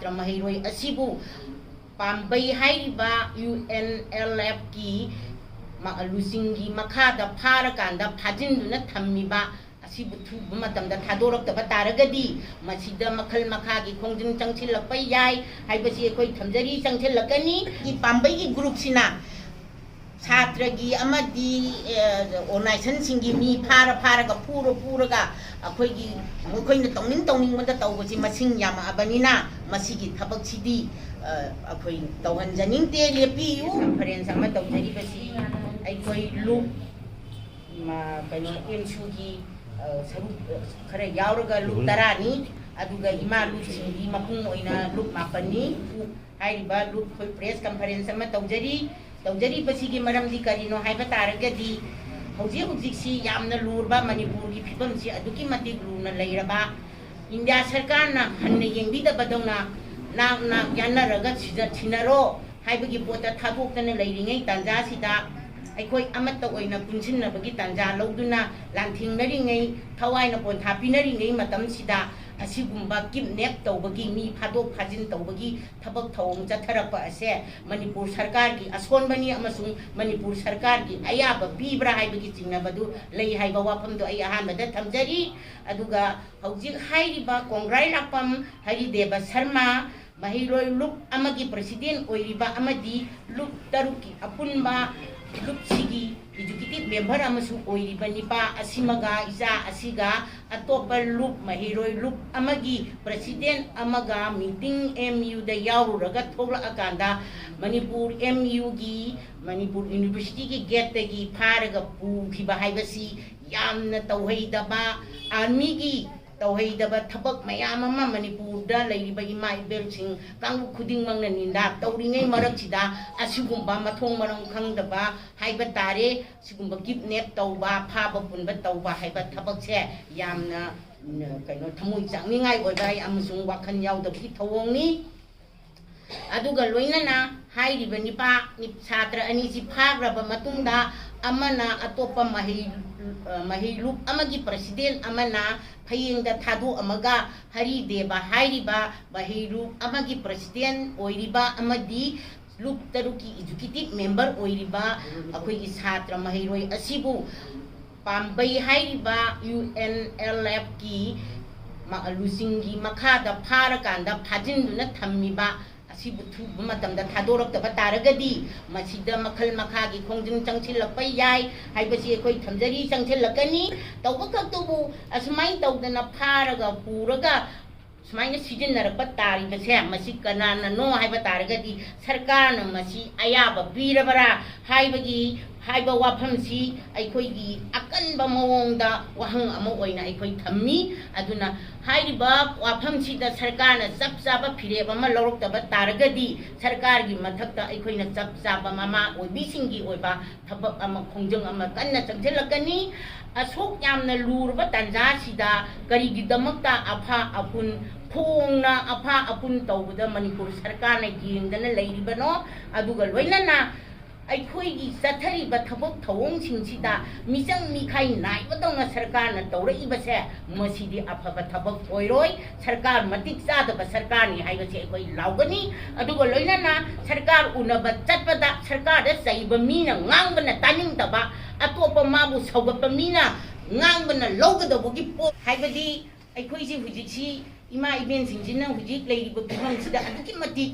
ꯁꯥꯇ꯭ꯔ ꯃꯍꯩꯔꯣꯏ ꯑꯁꯤꯕꯨ ꯄꯥꯝꯕꯩ ꯍꯥꯏꯔꯤꯕ UNLF-ꯒꯤ ꯂꯨꯆꯤꯡꯒꯤ ꯃꯈꯥꯗ ꯐꯥꯔꯀꯥꯟꯗ ꯐꯥꯖꯤꯟꯗꯨꯅ ꯊꯝꯃꯤꯕ ꯑꯁꯤꯕꯨ ꯊꯨꯕ ꯃꯇꯝꯗ ꯊꯥꯗꯣꯔꯛꯇꯕ ꯇꯥꯔꯒꯗꯤ ꯃꯁꯤꯗ ꯃꯈꯜ ꯃꯈꯥꯒꯤ ꯈꯣꯡꯖꯪ ꯆꯪꯁꯤꯜꯂꯛꯄ ꯌꯥꯏ ꯍꯥꯏꯕꯁꯤ ꯑꯩꯈꯣꯏ ꯊꯝꯖꯔꯤ ꯆꯪꯁꯤꯜꯂꯛꯀꯅꯤ ꯄꯥꯝꯕꯩꯒꯤ ꯒ꯭ꯔꯨꯞꯁꯤꯅ ꯁꯥꯇ꯭ꯔꯒꯤ ꯑꯃꯗꯤ ꯑꯣꯔꯒꯅꯥꯏꯖꯦꯁꯟꯁꯤꯡꯒꯤ ꯃꯤ ꯐꯥꯔꯒ ꯄꯨꯔꯒ ꯑꯩꯈꯣꯏꯅ ꯇꯧꯅꯤꯡꯕꯗ ꯇꯧꯕꯁꯤ ꯃꯁꯤꯡ ꯌꯥꯝꯃꯛꯑꯕꯅꯤꯅ ꯃꯁꯤꯒꯤ ꯊꯕꯛꯁꯤꯗꯤ ꯑꯩꯈꯣꯏ ꯇꯧꯍꯟꯖꯅꯤꯡꯗꯦ ꯂꯦꯞꯄꯤꯌꯨ ꯀꯟꯐꯔꯦꯟꯁ ꯑꯃ ꯇꯧꯖꯔꯤꯕꯁꯤ ꯑꯩꯈꯣꯏ ꯂꯨꯞ ꯑꯦꯝꯁꯨꯒꯤ ꯁꯔꯨꯛ ꯈꯔ ꯌꯥꯎꯔꯒ ꯂꯨꯞ 10ꯅꯤ ꯑꯗꯨꯒ ꯏꯃꯥ ꯂꯨꯞꯁꯤꯡꯒꯤ ꯃꯄꯨꯡ ꯑꯣꯏꯅ ꯂꯨꯞ 9ꯅꯤ ꯍꯥꯏꯔꯤꯕ ꯂꯨꯞ ꯑꯩꯈꯣꯏ ꯄ꯭ꯔꯦꯁ ꯀꯟꯐꯔꯦꯟꯁ ꯑꯃ ꯇꯧꯖꯔꯤꯕꯁꯤꯒꯤ ꯃꯔꯝꯗꯤ ꯀꯔꯤꯅꯣ ꯍꯥꯏꯕ ꯇꯥꯔꯒꯗꯤ ꯍꯧꯖꯤꯛꯁꯤ ꯌꯥꯝꯅ ꯂꯨꯔꯕ ꯃꯅꯤꯄꯨꯔꯒꯤ ꯐꯤꯕꯝꯁꯤ ꯑꯗꯨꯛꯀꯤ ꯃꯇꯤꯛ ꯂꯨꯅ ꯂꯩꯔꯕ ꯏꯟꯗꯤꯌꯥ ꯁꯔꯀꯥꯔꯅ ꯍꯟꯅ ꯌꯦꯡꯕꯤꯗꯕꯗꯧꯅ ꯅꯥꯛ ꯌꯥꯟꯅꯔꯒ ꯁꯤꯟꯅꯔꯣ ꯍꯥꯏꯕꯒꯤ ꯄꯣꯠꯇ ꯊꯥꯗꯣꯛꯇꯅ ꯂꯩꯔꯤꯉꯩ ꯇꯥꯟꯖꯥꯁꯤꯗ ꯑꯩꯈꯣꯏ ꯑꯃꯠꯇ ꯑꯣꯏꯅ ꯄꯨꯟꯁꯤꯟꯅꯕꯒꯤ ꯇꯥꯟꯖꯥ ꯂꯧꯗꯨꯅ ꯂꯥꯟꯊꯦꯡꯅꯔꯤꯉꯩ ꯊꯋꯥꯏꯅ ꯄꯣꯟꯊꯥ ꯄꯤꯅꯔꯤꯉꯩ ꯃꯇꯝꯁꯤꯗ ꯑꯁꯤꯒꯨꯝꯕ ꯀꯤꯗꯅꯦꯞ ꯇꯧꯕꯒꯤ ꯃꯤ ꯐꯥꯗꯣꯛ ꯐꯥꯖꯤꯟ ꯇꯧꯕꯒꯤ ꯊꯕꯛ ꯊꯧꯑꯣꯡ ꯆꯠꯊꯔꯛꯄ ꯑꯁꯦ ꯃꯅꯤꯄꯨꯔ ꯁꯔꯀꯥꯔꯒꯤ ꯑꯁꯣꯟꯕꯅꯤ ꯑꯃꯁꯨꯡ ꯃꯅꯤꯄꯨꯔ ꯁꯔꯀꯥꯔꯒꯤ ꯑꯌꯥꯕ ꯄꯤꯕ꯭ꯔꯥ ꯍꯥꯏꯕꯒꯤ ꯆꯤꯡꯅꯕꯗꯨ ꯂꯩ ꯍꯥꯏꯕ ꯋꯥꯐꯝꯗꯣ ꯑꯩ ꯑꯍꯥꯟꯕꯗ ꯊꯝꯖꯔꯤ ꯑꯗꯨꯒ ꯍꯧꯖꯤꯛ ꯍꯥꯏꯔꯤꯕ ꯀꯣꯡꯒ꯭ꯔꯥꯏꯂꯥꯛꯄꯝ ꯍꯔꯤꯗꯦꯕ ꯁꯔꯃ ꯃꯍꯩꯔꯣꯏ ꯂꯨꯞ ꯑꯃꯒꯤ ꯄ꯭ꯔꯁꯤꯗꯦꯟ ꯑꯣꯏꯔꯤꯕ ꯑꯃꯗꯤ ꯂꯨꯞ 10ꯀꯤ ꯑꯄꯨꯟꯕ ꯂꯨꯞꯁꯤꯒꯤ ꯑꯦꯛꯖꯤꯀ꯭ꯌꯨꯇꯤꯕ ꯃꯦꯝꯕꯔ ꯑꯃꯁꯨ ꯑꯣꯏꯔꯤꯕ ꯅꯤꯄꯥ ꯑꯁꯤꯃꯒ ꯏꯆꯥ ꯑꯁꯤꯒ ꯑꯇꯣꯞꯄ ꯂꯨꯞ ꯃꯍꯩꯔꯣꯏ ꯂꯨꯞ ꯑꯃꯒꯤ ꯄ꯭ꯔꯁꯤꯗꯦꯟ ꯑꯃꯒ ꯃꯤꯇꯤꯡ MUꯗ ꯌꯥꯎꯔꯨꯔꯒ ꯊꯣꯛꯂꯛꯑꯀꯥꯟꯗ ꯃꯅꯤꯄꯨꯔ MUꯒꯤ ꯃꯅꯤꯄꯨꯔ ꯌꯨꯅꯤꯚꯔꯁꯤꯇꯤꯒꯤ ꯒꯦꯠꯇꯒꯤ ꯐꯥꯔꯒ ꯄꯨꯈꯤꯕ ꯍꯥꯏꯕꯁꯤ ꯌꯥꯝꯅ ꯇꯧꯍꯩꯗꯕ ꯑꯥꯔꯃꯤꯒꯤ ꯇꯧꯍꯩꯗꯕ ꯊꯕꯛ ꯃꯌꯥꯝ ꯑꯃ ꯃꯅꯤꯄꯨꯔꯗ ꯂꯩꯔꯤꯕ ꯏꯃꯥ ꯏꯕꯦꯜꯁꯤꯡ ꯀꯥꯡꯂꯨꯞ ꯈꯨꯗꯤꯡꯃꯛꯅ ꯅꯤꯟꯗꯥ ꯇꯧꯔꯤꯉꯩ ꯃꯔꯛꯁꯤꯗ ꯑꯁꯤꯒꯨꯝꯕ ꯃꯊꯣꯡ ꯃꯔꯝ ꯈꯪꯗꯕ ꯍꯥꯏꯕ ꯇꯥꯔꯦ ꯑꯁꯤꯒꯨꯝꯕ ꯀꯤꯗꯅꯦꯞ ꯇꯧꯕ ꯐꯥꯕ ꯄꯨꯟꯕ ꯇꯧꯕ ꯍꯥꯏꯕ ꯊꯕꯛꯁꯦ ꯌꯥꯝꯅ ꯊꯃꯣꯏ ꯆꯥꯛꯅꯤꯡꯉꯥꯏ ꯑꯣꯏꯕ ꯑꯃꯁꯨꯡ ꯋꯥꯈꯜ ꯌꯥꯎꯗꯕꯒꯤ ꯊꯧꯑꯣꯡꯅꯤ ꯑꯗꯨꯒ ꯂꯣꯏꯅꯅ ꯍꯥꯏꯔꯤꯕ ꯁꯥꯇ꯭ꯔ ꯑꯅꯤꯁꯤ ꯐꯥꯈ꯭ꯔꯕ ꯃꯇꯨꯡꯗ ꯑꯃꯅ ꯑꯇꯣꯞꯄ ꯃꯍꯩꯂꯨꯞ ꯑꯃꯒꯤ ꯄ꯭ꯔꯁꯤꯗꯦꯟ ꯑꯃꯅ ꯐꯌꯦꯡꯗ ꯊꯥꯗꯣꯛꯑꯃꯒ ꯍꯔꯤꯗꯦꯕ ꯍꯥꯏꯔꯤꯕ ꯃꯍꯩꯂꯨꯞ ꯑꯃꯒꯤ ꯄ꯭ꯔꯁꯤꯗꯦꯟ ꯑꯣꯏꯔꯤꯕ ꯑꯃꯗꯤ ꯂꯨꯞ 10ꯀꯤ ꯑꯦꯛꯖꯤꯀ꯭ꯌꯨꯇꯤꯕ ꯃꯦꯝꯕꯔ ꯑꯣꯏꯔꯤꯕ ꯑꯩꯈꯣꯏꯒꯤ ꯁꯥꯇ꯭ꯔ ꯃꯍꯩꯔꯣꯏ ꯑꯁꯤꯕꯨ ꯄꯥꯝꯕꯩ ꯍꯥꯏꯔꯤꯕ UNLF-ꯒꯤ ꯂꯨꯆꯤꯡꯒꯤ ꯃꯈꯥꯗ ꯐꯥꯔꯀꯥꯟꯗ ꯐꯥꯖꯤꯟꯗꯨꯅ ꯊꯝꯃꯤꯕ ꯑꯁꯤꯕꯨ ꯊꯨꯕ ꯃꯇꯝꯗ ꯊꯥꯗꯣꯔꯛꯇꯕ ꯇꯥꯔꯒꯗꯤ ꯃꯁꯤꯗ ꯃꯈꯜ ꯃꯈꯥꯒꯤ ꯈꯣꯡꯖꯪ ꯆꯪꯁꯤꯜꯂꯛꯄ ꯌꯥꯏ ꯍꯥꯏꯕꯁꯤ ꯑꯩꯈꯣꯏ ꯊꯝꯖꯔꯤ ꯆꯪꯁꯤꯜꯂꯛꯀꯅꯤ ꯇꯧꯕ ꯈꯛꯇꯕꯨ ꯑꯁꯨꯃꯥꯏꯅ ꯇꯧꯗꯅ ꯐꯥꯔꯒ ꯄꯨꯔꯒ ꯁꯨꯃꯥꯏꯅ ꯁꯤꯖꯤꯟꯅꯔꯛꯄ ꯇꯥꯔꯤꯕꯁꯦ ꯃꯁꯤ ꯀꯅꯥꯅꯅꯣ ꯍꯥꯏꯕ ꯇꯥꯔꯒꯗꯤ ꯁꯔꯀꯥꯔꯅ ꯃꯁꯤ ꯑꯌꯥꯕ ꯄꯤꯔꯕꯔꯥ ꯍꯥꯏꯕ ꯋꯥꯐꯝꯁꯤ ꯑꯩꯈꯣꯏꯒꯤ ꯑꯀꯟꯕ ꯃꯑꯣꯡꯗ ꯋꯥꯍꯪ ꯑꯃ ꯑꯣꯏꯅ ꯑꯩꯈꯣꯏ ꯊꯝꯃꯤ ꯑꯗꯨꯅ ꯍꯥꯏꯔꯤꯕ ꯋꯥꯐꯝꯁꯤꯗ ꯁꯔꯀꯥꯔꯅ ꯆꯞ ꯆꯥꯕ ꯐꯤꯔꯦꯞ ꯑꯃ ꯂꯧꯔꯛꯇꯕ ꯇꯥꯔꯒꯗꯤ ꯁꯔꯀꯥꯔꯒꯤ ꯃꯊꯛꯇ ꯑꯩꯈꯣꯏꯅ ꯆꯞ ꯆꯥꯕ ꯃꯃꯥ ꯑꯣꯏꯕꯤꯁꯤꯡꯒꯤ ꯑꯣꯏꯕ ꯊꯕꯛ ꯑꯃ ꯈꯣꯡꯖꯪ ꯑꯃ ꯀꯟꯅ ꯆꯪꯁꯤꯜꯂꯛꯀꯅꯤ ꯑꯁꯨꯛ ꯌꯥꯝꯅ ꯂꯨꯔꯕ ꯇꯥꯟꯖꯥꯁꯤꯗ ꯀꯔꯤꯒꯤꯗꯃꯛꯇ ꯑꯐꯥ ꯑꯄꯨꯟ ꯐꯣꯡꯅ ꯑꯐꯥ ꯑꯄꯨꯟ ꯇꯧꯕꯗ ꯃꯅꯤꯄꯨꯔ ꯁꯔꯀꯥꯔꯅ ꯌꯦꯡꯗꯅ ꯂꯩꯔꯤꯕꯅꯣ ꯑꯗꯨꯒ ꯂꯣꯏꯅꯅ ꯑꯩꯈꯣꯏꯒꯤ ꯆꯠꯊꯔꯤꯕ ꯊꯕꯛ ꯊꯧꯑꯣꯡꯁꯤꯡꯁꯤꯗ ꯃꯤꯆꯪ ꯃꯤꯈꯥꯏ ꯅꯥꯏꯕꯗꯧꯅ ꯁꯔꯀꯥꯔꯅ ꯇꯧꯔꯛꯏꯕꯁꯦ ꯃꯁꯤꯗꯤ ꯑꯐꯕ ꯊꯕꯛ ꯑꯣꯏꯔꯣꯏ ꯁꯔꯀꯥꯔ ꯃꯇꯤꯛ ꯆꯥꯗꯕ ꯁꯔꯀꯥꯔꯅꯤ ꯍꯥꯏꯕꯁꯤ ꯑꯩꯈꯣꯏ ꯂꯥꯎꯒꯅꯤ ꯑꯗꯨꯒ ꯂꯣꯏꯅꯅ ꯁꯔꯀꯥꯔ ꯎꯅꯕ ꯆꯠꯄꯗ ꯁꯔꯀꯥꯔꯗ ꯆꯩꯕ ꯃꯤꯅ ꯉꯥꯡꯕꯅ ꯇꯥꯅꯤꯡꯗꯕ ꯑꯇꯣꯞꯄ ꯃꯥꯕꯨ ꯁꯧꯒꯠꯄ ꯃꯤꯅ ꯉꯥꯡꯕꯅ ꯂꯧꯒꯗꯧꯕꯒꯤ ꯄꯣꯠ ꯍꯥꯏꯕꯗꯤ ꯑꯩꯈꯣꯏꯁꯤ ꯍꯧꯖꯤꯛꯁꯤ ꯏꯃꯥ ꯏꯕꯦꯟꯁꯤꯡꯁꯤꯅ ꯍꯧꯖꯤꯛ ꯂꯩꯔꯤꯕ ꯐꯤꯕꯝꯁꯤꯗ ꯑꯗꯨꯛꯀꯤ ꯃꯇꯤꯛ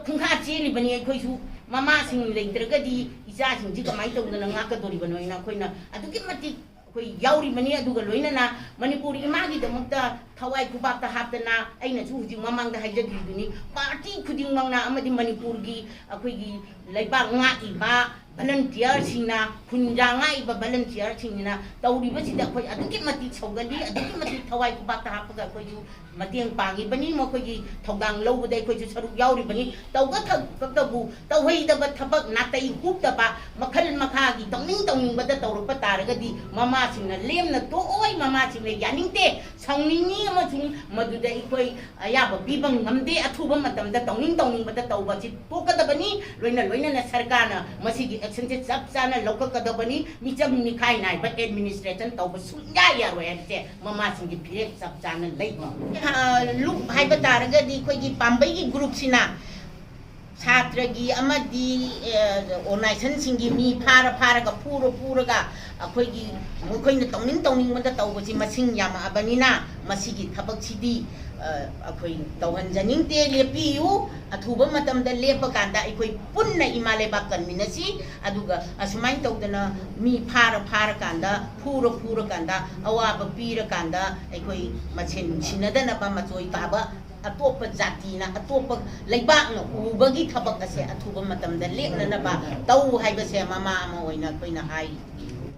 ꯈꯨꯡꯈꯥ ꯆꯦꯜꯂꯤꯕꯅꯤ ꯑꯩꯈꯣꯏꯁꯨ ꯃꯃꯥꯁꯤꯡ ꯂꯩꯇ꯭ꯔꯒꯗꯤ ꯏꯆꯥꯁꯤꯡꯁꯤ ꯀꯃꯥꯏꯅ ꯇꯧꯗꯅ ꯉꯥꯛꯀꯗꯧꯔꯤꯕꯅꯣ ꯍꯥꯏꯅ ꯑꯩꯈꯣꯏꯅ ꯑꯗꯨꯛꯀꯤ ꯃꯇꯤꯛ ꯑꯩꯈꯣꯏ ꯌꯥꯎꯔꯤꯕꯅꯤ ꯑꯗꯨꯒ ꯂꯣꯏꯅꯅ ꯃꯅꯤꯄꯨꯔ ꯏꯃꯥꯒꯤꯗꯃꯛꯇ ꯊꯋꯥꯏ ꯈꯨꯕꯥꯛꯇ ꯍꯥꯞꯇꯅ ꯑꯩꯅꯁꯨ ꯍꯧꯖꯤꯛ ꯃꯃꯥꯡꯗ ꯍꯥꯏꯖꯈꯤꯕꯗꯨꯅꯤ ꯄꯥꯔꯇꯤ ꯈꯨꯗꯤꯡꯃꯛꯅ ꯑꯃꯗꯤ ꯃꯅꯤꯄꯨꯔꯒꯤ ꯑꯩꯈꯣꯏꯒꯤ ꯂꯩꯕꯥꯛ ꯉꯥꯛꯏꯕ ꯚꯂꯟꯇꯤꯌꯔꯁꯤꯡꯅ ꯈꯨꯟꯖꯥ ꯉꯥꯛꯏꯕ ꯚꯂꯟꯇꯤꯌꯔꯁꯤꯡꯅ ꯇꯧꯔꯤꯕꯁꯤꯗ ꯑꯩꯈꯣꯏ ꯑꯗꯨꯛꯀꯤ ꯃꯇꯤꯛ ꯁꯧꯒꯠꯂꯤ ꯑꯗꯨꯛꯀꯤ ꯃꯇꯤꯛ ꯊꯋꯥꯏ ꯈꯨꯕꯥꯛꯇ ꯍꯥꯞꯄꯒ ꯑꯩꯈꯣꯏꯁꯨ ꯃꯇꯦꯡ ꯄꯥꯡꯉꯤꯕꯅꯤ ꯃꯈꯣꯏꯒꯤ ꯊꯧꯗꯥꯡ ꯂꯧꯕꯗ ꯑꯩꯈꯣꯏꯁꯨ ꯁꯔꯨꯛ ꯌꯥꯎꯔꯤꯕꯅꯤ ꯇꯧꯕ ꯈꯛꯇꯕꯨ ꯇꯧꯍꯩꯗꯕ ꯊꯕꯛ ꯅꯥꯇꯩ ꯍꯨꯛꯇꯕ ꯃꯈꯜ ꯃꯈꯥꯒꯤ ꯇꯧꯅꯤꯡꯕꯗ ꯇꯧꯔꯛꯄ ꯇꯥꯔꯒꯗꯤ ꯃꯃꯥꯁꯤꯡꯅ ꯂꯦꯝꯅ ꯇꯣꯛꯑꯣꯏ ꯃꯃꯥꯁꯤꯡꯅ ꯌꯥꯅꯤꯡꯗꯦ ꯁꯥꯎꯅꯤꯡꯉꯤ ꯑꯃꯁꯨꯡ ꯃꯗꯨꯗ ꯑꯩꯈꯣꯏ ꯑꯌꯥꯕ ꯄꯤꯕ ꯉꯝꯗꯦ ꯑꯊꯨꯕ ꯃꯇꯝꯗ ꯇꯧꯅꯤꯡꯕꯗ ꯇꯧꯕꯁꯤ ꯇꯣꯛꯀꯗꯕꯅꯤ ꯂꯣꯏꯅꯅ ꯁꯔꯀꯥꯔꯅ ꯃꯁꯤꯒꯤ एक्शन से सब चाना लौककदबनी मिचम मिखाई नाइबा एडमिनिस्ट्रेशन तौब सुंया यारोय हबसे ममा सिंगी फिरे सब चाना लई लुक हाइबा तारगदी खोगी पांबई ग्रुप सिना छात्रगी अमदी ऑर्गेनाइजेशन सिंगी मी फारगा पूरगा अखोगी मखोइना तौनिंग मदा तौबसी मसिंग याम अबनिना मसिगी थबक सिदी अखोई तौहनजनिंगते लेपियु अथुबा मतमदा लेपकांदा अखोई पुन्ना इमा लेबाक कन्मिनसी अदुगा असुमाइन तौदना मी फारकांदा पूरकांदा अवाबा पीरकांदा अखोई मछेन सिनदनबा मचोई ताबा अतोप जातिना अतोप लेबाकना उबगी थबक असे अथुबा मतमदा लेखननबा तौ हाइबसे ममा अमा ओइना कोइना हाई